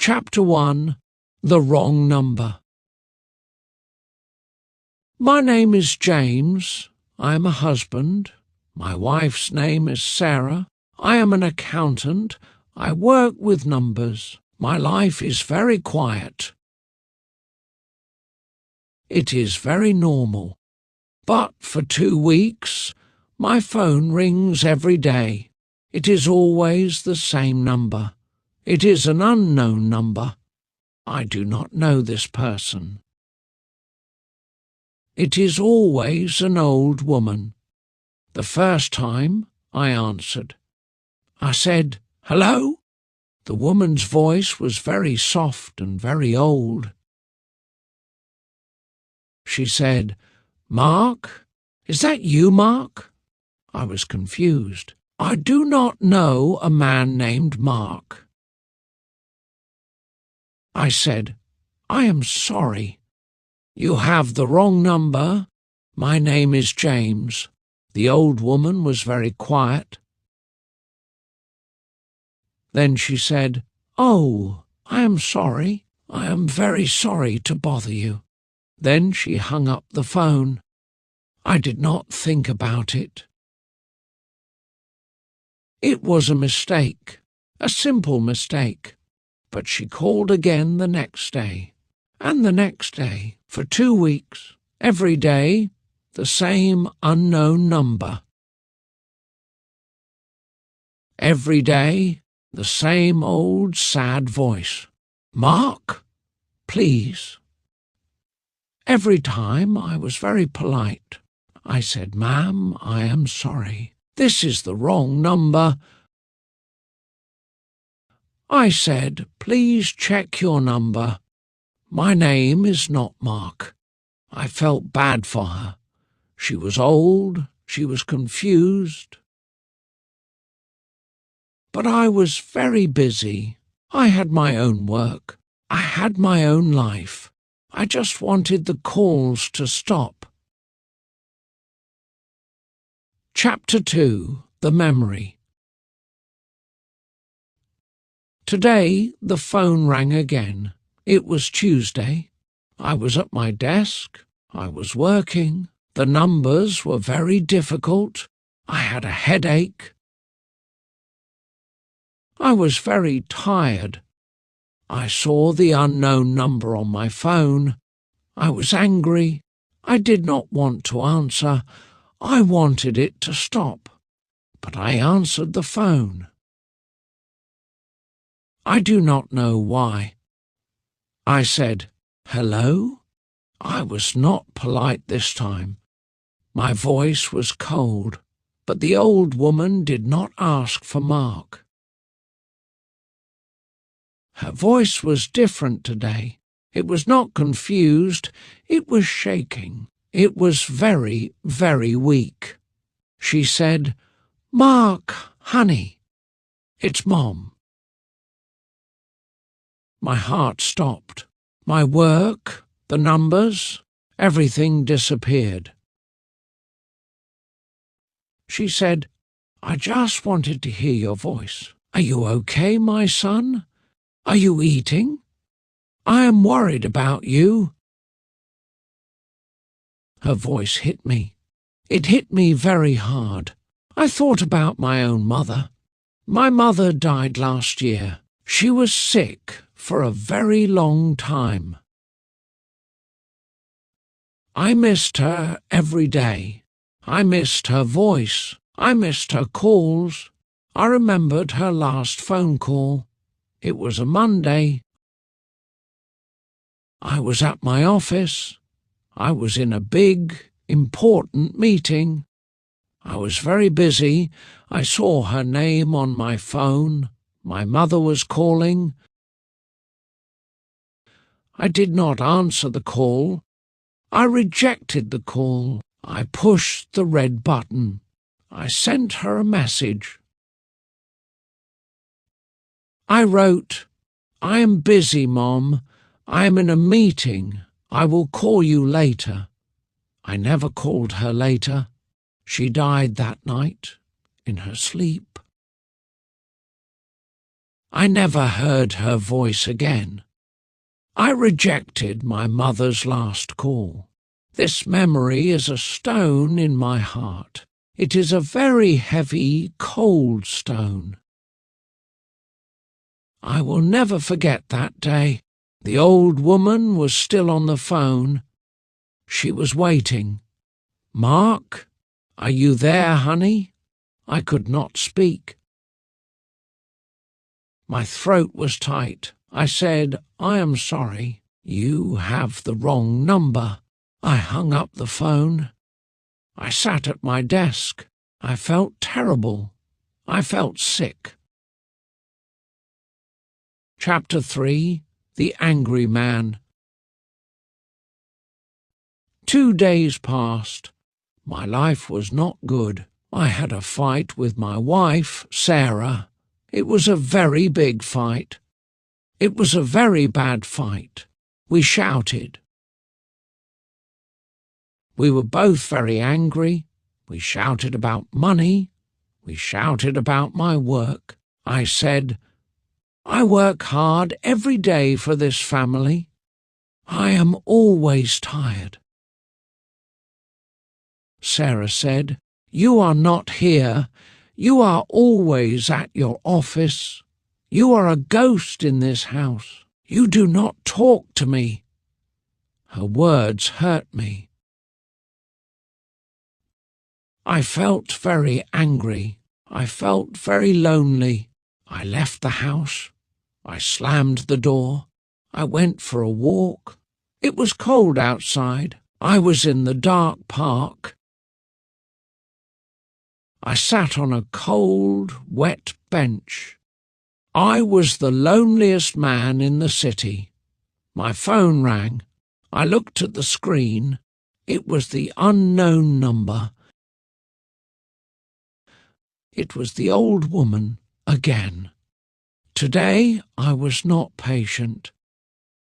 Chapter 1. The Wrong Number. My name is James. I am a husband. My wife's name is Sarah. I am an accountant. I work with numbers. My life is very quiet. It is very normal. But for 2 weeks, my phone rings every day. It is always the same number. It is an unknown number. I do not know this person. It is always an old woman. The first time I answered. I said, "Hello?" The woman's voice was very soft and very old. She said, "Mark? Is that you, Mark?" I was confused. I do not know a man named Mark. I said, "I am sorry. You have the wrong number. My name is James." The old woman was very quiet. Then she said, "Oh, I am sorry. I am very sorry to bother you." Then she hung up the phone. I did not think about it. It was a mistake, a simple mistake. But she called again the next day, and the next day, for 2 weeks, every day, the same unknown number. Every day, the same old sad voice. "Mark, please." Every time I was very polite. I said, "Ma'am, I am sorry. This is the wrong number." I said, "Please check your number. My name is not Mark." I felt bad for her. She was old, she was confused. But I was very busy. I had my own work. I had my own life. I just wanted the calls to stop. Chapter 2. The Memory. Today the phone rang again. It was Tuesday. I was at my desk. I was working. The numbers were very difficult. I had a headache. I was very tired. I saw the unknown number on my phone. I was angry. I did not want to answer. I wanted it to stop. But I answered the phone. I do not know why. I said, "Hello?" I was not polite this time. My voice was cold, but the old woman did not ask for Mark. Her voice was different today. It was not confused. It was shaking. It was very, very weak. She said, "Mark, honey, it's Mom." My heart stopped. My work, the numbers, everything disappeared. She said, "I just wanted to hear your voice. Are you okay, my son? Are you eating? I am worried about you." Her voice hit me. It hit me very hard. I thought about my own mother. My mother died last year. She was sick for a very long time. I missed her every day. I missed her voice. I missed her calls. I remembered her last phone call. It was a Monday. I was at my office. I was in a big, important meeting. I was very busy. I saw her name on my phone. My mother was calling. I did not answer the call. I rejected the call. I pushed the red button. I sent her a message. I wrote, "I am busy, Mom. I am in a meeting. I will call you later." I never called her later. She died that night, in her sleep. I never heard her voice again. I rejected my mother's last call. This memory is a stone in my heart. It is a very heavy, cold stone. I will never forget that day. The old woman was still on the phone. She was waiting. "Mark, are you there, honey?" I could not speak. My throat was tight. I said, "I am sorry. You have the wrong number." I hung up the phone. I sat at my desk. I felt terrible. I felt sick. Chapter 3. The Angry Man. 2 days passed. My life was not good. I had a fight with my wife, Sarah. It was a very big fight. It was a very bad fight. We shouted. We were both very angry. We shouted about money. We shouted about my work. I said, "I work hard every day for this family. I am always tired." Sarah said, "You are not here. You are always at your office. You are a ghost in this house. You do not talk to me." Her words hurt me. I felt very angry. I felt very lonely. I left the house. I slammed the door. I went for a walk. It was cold outside. I was in the dark park. I sat on a cold, wet bench. I was the loneliest man in the city. My phone rang. I looked at the screen. It was the unknown number. It was the old woman again. Today I was not patient.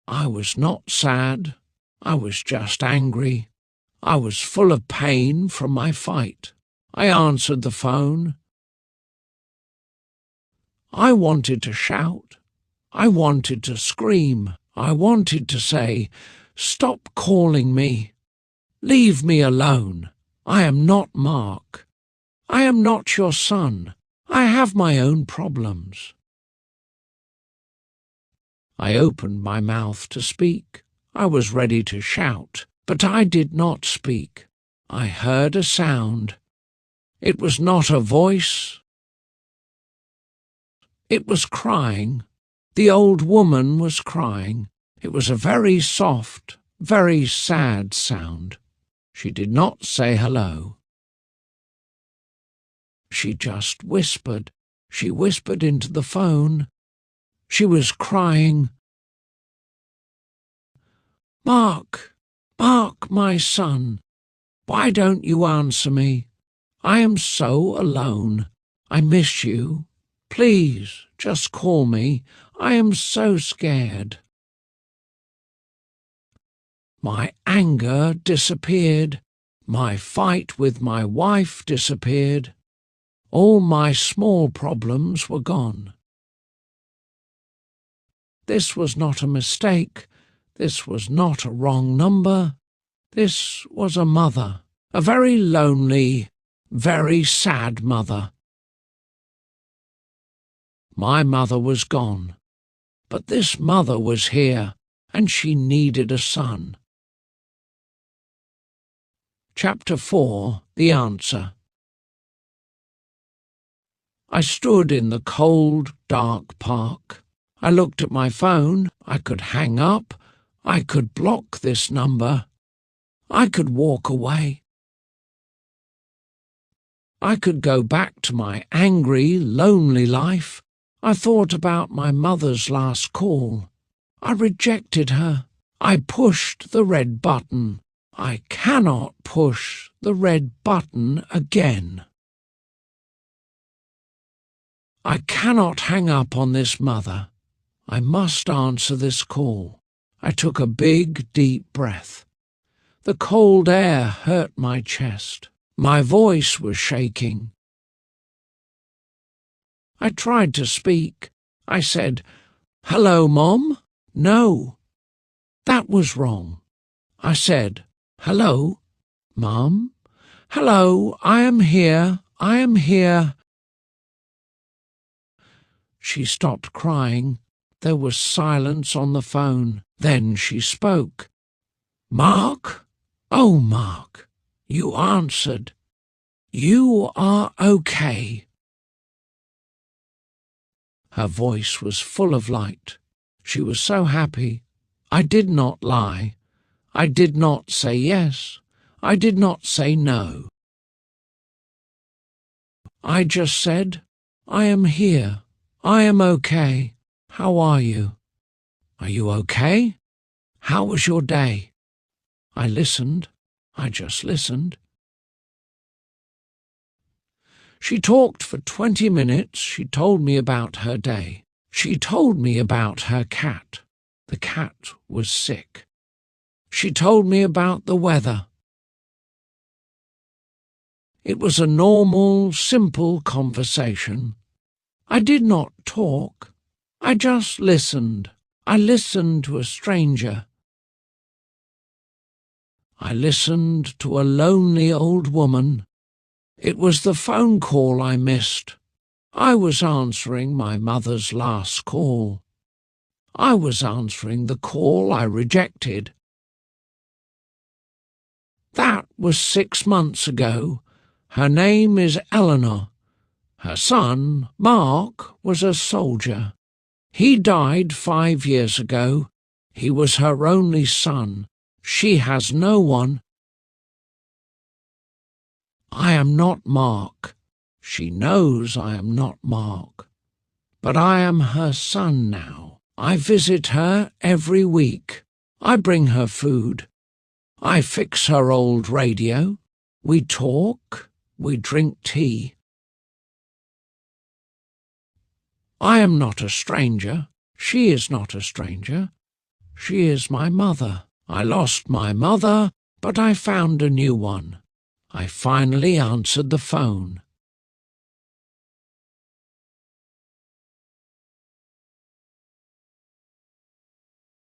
I was not sad. I was just angry. I was full of pain from my fight. I answered the phone. I wanted to shout. I wanted to scream. I wanted to say, "Stop calling me. Leave me alone. I am not Mark. I am not your son. I have my own problems." I opened my mouth to speak. I was ready to shout, but I did not speak. I heard a sound. It was not a voice. It was crying. The old woman was crying. It was a very soft, very sad sound. She did not say hello. She just whispered. She whispered into the phone. She was crying. "Mark, Mark, my son, why don't you answer me? I am so alone. I miss you. Please, just call me. I am so scared." My anger disappeared. My fight with my wife disappeared. All my small problems were gone. This was not a mistake. This was not a wrong number. This was a mother, a very lonely, very sad mother. My mother was gone, but this mother was here, and she needed a son. Chapter 4. The Answer. I stood in the cold, dark park. I looked at my phone. I could hang up. I could block this number. I could walk away. I could go back to my angry, lonely life. I thought about my mother's last call. I rejected her. I pushed the red button. I cannot push the red button again. I cannot hang up on this mother. I must answer this call. I took a big, deep breath. The cold air hurt my chest. My voice was shaking. I tried to speak. I said, "Hello, Mom." No, that was wrong. I said, "Hello, Mum. Hello, I am here. I am here." She stopped crying. There was silence on the phone. Then she spoke. "Mark? Oh, Mark, you answered. You are okay." Her voice was full of light. She was so happy. I did not lie. I did not say yes. I did not say no. I just said, "I am here. I am okay. How are you? Are you okay? How was your day?" I listened. I just listened. She talked for 20 minutes. She told me about her day. She told me about her cat. The cat was sick. She told me about the weather. It was a normal, simple conversation. I did not talk. I just listened. I listened to a stranger. I listened to a lonely old woman. It was the phone call I missed. I was answering my mother's last call. I was answering the call I rejected. That was 6 months ago. Her name is Eleanor. Her son, Mark, was a soldier. He died 5 years ago. He was her only son. She has no one. I am not Mark. She knows I am not Mark. But I am her son now. I visit her every week. I bring her food. I fix her old radio. We talk. We drink tea. I am not a stranger. She is not a stranger. She is my mother. I lost my mother, but I found a new one. I finally answered the phone.